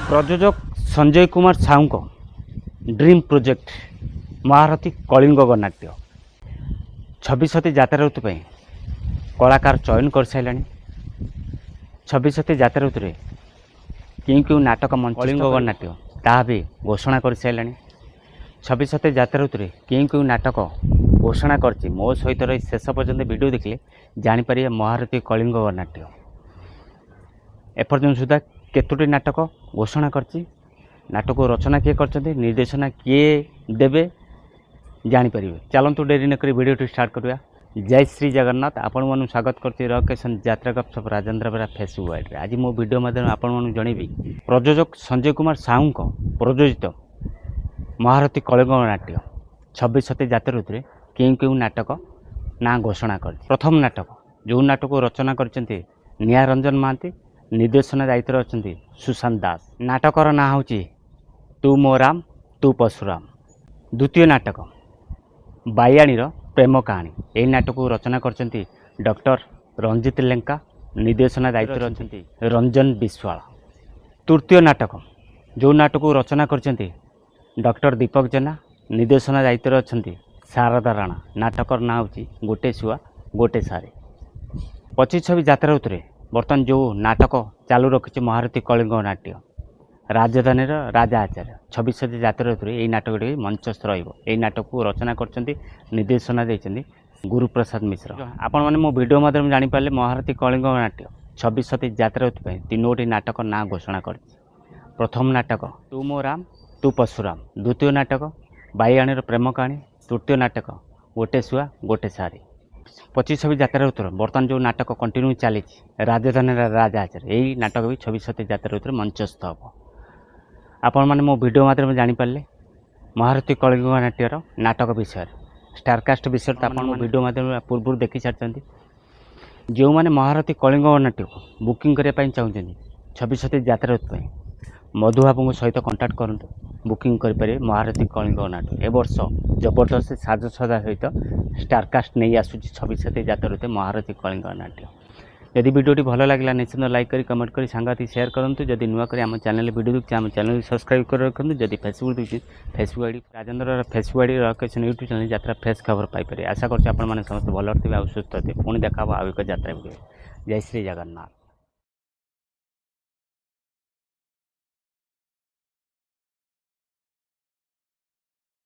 प्रयोजक संजय कुमार साहू को dream project महारथी कलिंग गणनाट्य 26टी जात्रा ऋतु कलाकार चयन कर सारे 26टी जात्रा ऋतु क्यों क्यों नाटक मंच कलिंग गणनाट्य ता भी घोषणा कर सारे 26टी जात्रा ऋतु क्यों क्यों नाटक घोषणा कर मो सहित रही शेष पर्यंत वीडियो देखिले जापर महारथी कलिंग गणनाट्य एपर्यंत सुधा केतोटी नाटक घोषणा करछि नाटक रचना किए कर निर्देशना किए देवे जापर चलतु डेरी नक वीडियो स्टार्ट करवा। जय श्री जगन्नाथ आपण मन स्वागत करछि रकेशन यात्रा गपसप राजेंद्र बेरा फेसबुक वाइड आज मो वीडियो माध्यम आपण मन जनइबी प्रयोजक संजय कुमार साहू को प्रयोजित महारथी कलिंग नाट्य 26टी जात्रा ऋतु क्यों क्यों नाटक ना घोषणा कर प्रथम नाटक जो नाटक रचना करछन्ती निहारंजन महांती निर्देशना दायित्व अच्छा सुशांत दास नाटकर ना हूँ तू मो राम तू परशुराम। द्वितीय नाटक बायाणीर प्रेम कहानी यही नाटक रचना करछन्ती डॉक्टर रंजित लेंका निर्देशना दायित्व अच्छा रंजन विश्वाल। तृतीय नाटक जो नाटक रचना करछन्ती डॉक्टर दीपक जेना निर्देशना दायित्व अच्छा शारदा राणा नाटकर ना हूँ गोटे शुआ गोटे सारे। 25 जात्रा ऋतु बर्तमान जो नाटक चालू रखी महारथी कलिंग नाट्य राजधानी राजा आचार्य 26 जात्रा ऋतु यही नाटक मंचस्थ रही नाटक को रचना कर निर्देशना देते गुरुप्रसाद मिश्र। आपण मैंने मो वीडियो माध्यम जापारे महारथी कलिंग नाट्य 26 जात्रा ऋतु 3टी नाटक ना घोषणा कर प्रथम नाटक तू मो राम तू परशुराम। द्वितीय नाटक बाईआणीर प्रेम कहानी। तृतीय नाटक गोटे शुआ गोटे सारी। 25 जात्रा ऋतु बर्तमान जो नाटक कंटिन्यू चली राजधानी राजा आचार्य यही नाटक भी 26 जात्रा ऋतु मंचस्थ हम। आपण मैंने मो वीडियो माध्यम जापारे महारथी कलिंग नाट्यर नाटक विषय स्टारकास्ट विषय तो आप वीडियो माध्यम पूर्व देखी सारी जो मैंने महारथी कलिंग नाट्य को बुकिंग करने चाहते 26 जात्रा ऋतु मधुबाबू सहित कंटाक्ट करूँ बुकिंग करें महारथी कलिंग नाट्य ए वर्ष जबरदस्त साजसजा सहित स्टारकास्ट नहीं आसूँ 26 जात्रा ऋतु महारथी कलिंग नाट्य। यदि वीडियो भल लगे निश्चित लाइक करी कमेंट करी सांगाती शेयर करूँ। जदि नुआ कर आम चैनल वीडियो देखिए आम चैनल सब्सक्राइब कर रखुँ। जदि फेसबुक देखिए Facebook ID Rajendra Facebook ID रकेशन यूट्यूब चैनल यात्रा फ्रेश खबर पाइपर। आशा करते समस्त भल थे सुस्थ थे पुणी देखा आउ एक यात्रा वीडियो। जय श्री जगन्नाथ।